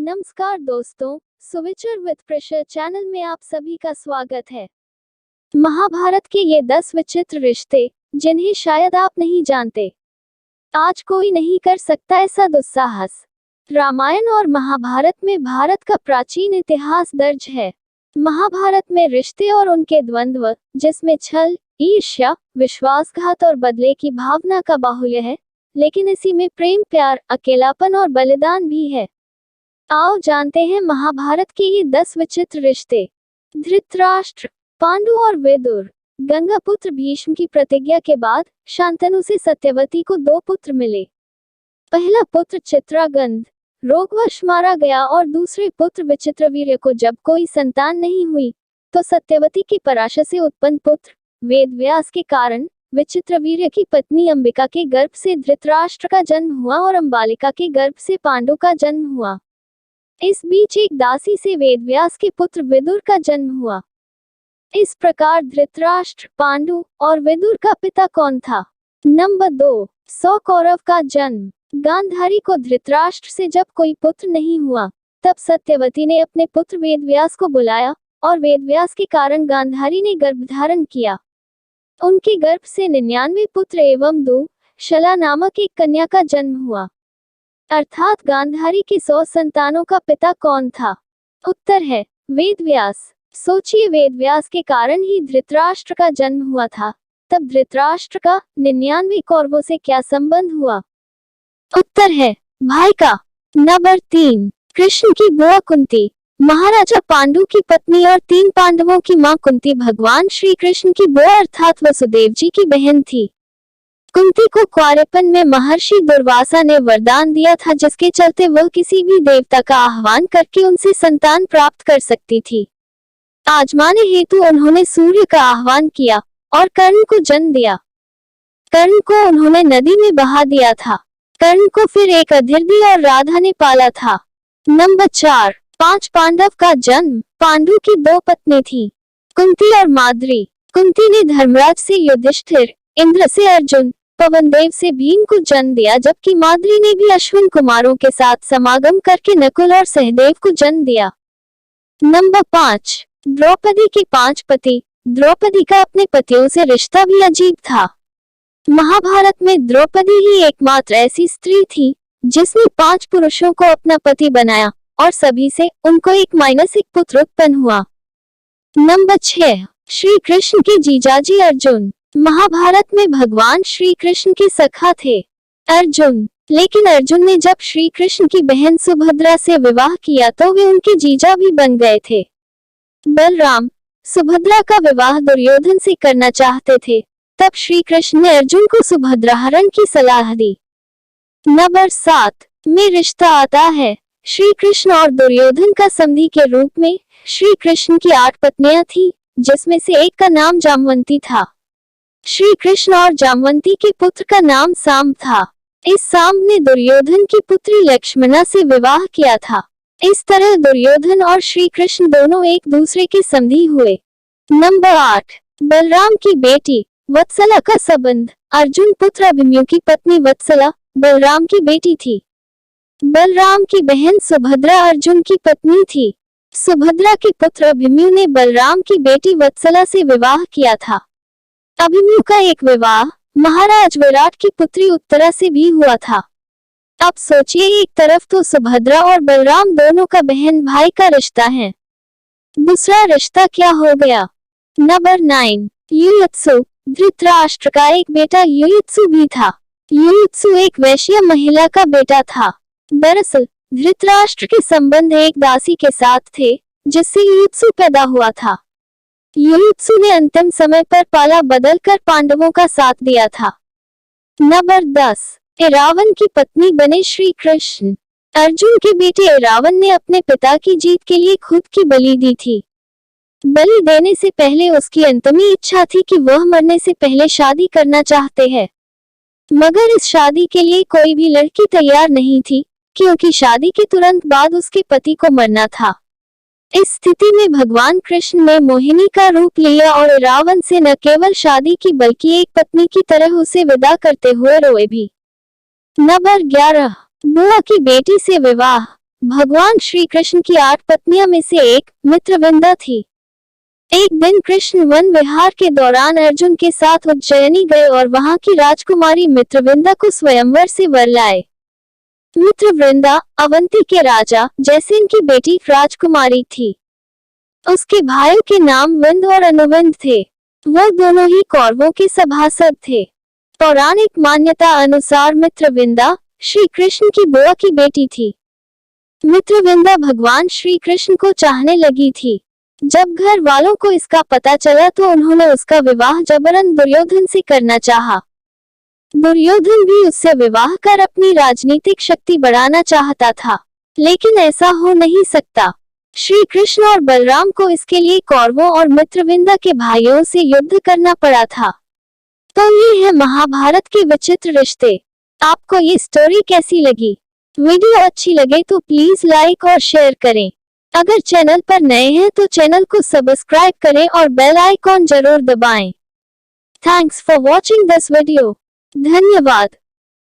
नमस्कार दोस्तों, सुविचार विद प्रेशर चैनल में आप सभी का स्वागत है। महाभारत के ये 10 विचित्र रिश्ते जिन्हें शायद आप नहीं जानते। आज कोई नहीं कर सकता ऐसा दुस्साहस। रामायण और महाभारत में भारत का प्राचीन इतिहास दर्ज है। महाभारत में रिश्ते और उनके द्वंद्व, जिसमें छल, ईर्ष्या, विश्वासघात और बदले की भावना का बाहुल्य है, लेकिन इसी में प्रेम, प्यार, अकेलापन और बलिदान भी है। आओ जानते हैं महाभारत के ये 10 विचित्र रिश्ते। धृतराष्ट्र, पांडु और विदुर। गंगापुत्र भीष्म की प्रतिज्ञा के बाद शांतनु से सत्यवती को 2 पुत्र मिले। पहला पुत्र चित्रांगद रोगवश मारा गया और दूसरे पुत्र विचित्रवीर्य को जब कोई संतान नहीं हुई तो सत्यवती की पराशर से उत्पन्न पुत्र वेदव्यास के कारण विचित्रवीर्य की पत्नी अंबिका के गर्भ से धृतराष्ट्र का जन्म हुआ और अंबालिका के गर्भ से पांडु का जन्म हुआ। इस बीच एक दासी से वेदव्यास के पुत्र विदुर का जन्म हुआ। इस प्रकार धृतराष्ट्र, पांडु और विदुर का पिता कौन था? नंबर 2, 100 कौरव का जन्म। गांधारी को धृतराष्ट्र से जब कोई पुत्र नहीं हुआ तब सत्यवती ने अपने पुत्र वेदव्यास को बुलाया और वेदव्यास के कारण गांधारी ने गर्भधारण किया। उनके गर्भ से 99 पुत्र एवं दुःशला नामक एक कन्या का जन्म हुआ। अर्थात गांधारी के 100 संतानों का पिता कौन था? उत्तर है वेदव्यास। सोचिए, वेदव्यास के कारण ही धृतराष्ट्र का जन्म हुआ था, तब धृतराष्ट्र का 99 कौरवों से क्या संबंध हुआ? उत्तर है भाई का। नंबर 3, कृष्ण की बुआ कुंती। महाराजा पांडु की पत्नी और 3 पांडवों की मां कुंती भगवान श्री कृष्ण की बुआ अर्थात वसुदेव जी की बहन थी। कुंती को कुंवारेपन में महर्षि दुर्वासा ने वरदान दिया था, जिसके चलते वह किसी भी देवता का आह्वान करके उनसे संतान प्राप्त कर सकती थी। आजमाने हेतु उन्होंने सूर्य का आह्वान किया और कर्ण को जन्म दिया। कर्ण को उन्होंने नदी में बहा दिया था। कर्ण को फिर एक अधिरथी और राधा ने पाला था। नंबर 4, 5 पांडव का जन्म। पांडु की 2 पत्नी थी, कुंती और माद्री। कुंती ने धर्मराज से युधिष्ठिर, इंद्र से अर्जुन, पवनदेव से भीम को जन्म दिया, जबकि माद्री ने भी अश्विन कुमारों के साथ समागम करके नकुल और सहदेव को जन्म दिया। नंबर 5, द्रौपदी के 5 पति। द्रौपदी का अपने पतियों से रिश्ता भी अजीब था। महाभारत में द्रौपदी ही एकमात्र ऐसी स्त्री थी जिसने 5 पुरुषों को अपना पति बनाया और सभी से उनको एक पुत्र उत्पन्न हुआ। नंबर 6, श्री कृष्ण के जीजाजी अर्जुन। महाभारत में भगवान श्री कृष्ण के सखा थे अर्जुन, लेकिन अर्जुन ने जब श्री कृष्ण की बहन सुभद्रा से विवाह किया तो वे उनके जीजा भी बन गए थे। बलराम सुभद्रा का विवाह दुर्योधन से करना चाहते थे, तब श्री कृष्ण ने अर्जुन को सुभद्रा हरण की सलाह दी। नंबर 7 में रिश्ता आता है। श्री कृष्ण और दुर्योधन का संधि के रूप में श्री कृष्ण की 8 पत्नियां थी, जिसमें से एक का नाम जामवंती था। श्री कृष्ण और जामवंती के पुत्र का नाम साम्ब था। इस साम्ब ने दुर्योधन की पुत्री लक्ष्मणा से विवाह किया था। इस तरह दुर्योधन और श्री कृष्ण दोनों एक दूसरे के संधि हुए। नंबर 8, बलराम की बेटी वत्सला का संबंध। अर्जुन पुत्र अभिमन्यु की पत्नी वत्सला बलराम की बेटी थी। बलराम की बहन सुभद्रा अर्जुन की पत्नी थी। सुभद्रा के पुत्र अभिमन्यु ने बलराम की बेटी वत्सला से विवाह किया था। अभिमन्यु का एक विवाह महाराज विराट की पुत्री उत्तरा से भी हुआ था। अब सोचिए, एक तरफ तो सुभद्रा और बलराम दोनों का बहन भाई का रिश्ता है, दूसरा रिश्ता क्या हो गया? नंबर 9, युयुत्सु। धृतराष्ट्र का एक बेटा युयुत्सु भी था। युयुत्सु एक वैश्य महिला का बेटा था। दरअसल धृतराष्ट्र के संबंध एक दासी के साथ थे, जिससे युयुत्सु पैदा हुआ था। युयुत्सु ने अंतिम समय पर पाला बदलकर पांडवों का साथ दिया था। नंबर 10, एरावन की पत्नी बने श्री कृष्ण। अर्जुन के बेटे एरावन ने अपने पिता की जीत के लिए खुद की बलि दी थी। बलि देने से पहले उसकी अंतिम इच्छा थी कि वह मरने से पहले शादी करना चाहते हैं, मगर इस शादी के लिए कोई भी लड़की तैयार नहीं थी, क्योंकि शादी के तुरंत बाद उसके पति को मरना था। इस स्थिति में भगवान कृष्ण ने मोहिनी का रूप लिया और रावण से न केवल शादी की बल्कि एक पत्नी की तरह उसे विदा करते हुए रोए भी। नंबर 11, बुआ की बेटी से विवाह। भगवान श्री कृष्ण की 8 पत्नियों में से एक मित्रविंदा थी। एक दिन कृष्ण वन विहार के दौरान अर्जुन के साथ उज्जैनी गए और वहां की राजकुमारी मित्रविंदा को स्वयंवर से वर लाए। मित्रविंदा अवंती के राजा जयसेन की बेटी राजकुमारी थी। उसके भाइयों के नाम विंद और अनुविंद थे। वह दोनों ही कौरवों के सभासद थे। पौराणिक मान्यता अनुसार मित्रविंदा श्री कृष्ण की बुआ की बेटी थी। मित्रविंदा भगवान श्री कृष्ण को चाहने लगी थी। जब घर वालों को इसका पता चला तो उन्होंने उसका विवाह जबरन दुर्योधन से करना चाहा। दुर्योधन भी उससे विवाह कर अपनी राजनीतिक शक्ति बढ़ाना चाहता था, लेकिन ऐसा हो नहीं सकता। श्री कृष्ण और बलराम को इसके लिए कौरवों और मित्रविंदा के भाइयों से युद्ध करना पड़ा था। तो ये है महाभारत के विचित्र रिश्ते। आपको ये स्टोरी कैसी लगी? वीडियो अच्छी लगे तो प्लीज लाइक और शेयर करें। अगर चैनल पर नए हैं तो चैनल को सब्सक्राइब करें और बेल आइकॉन जरूर दबाएं। Thanks for watching this video. धन्यवाद।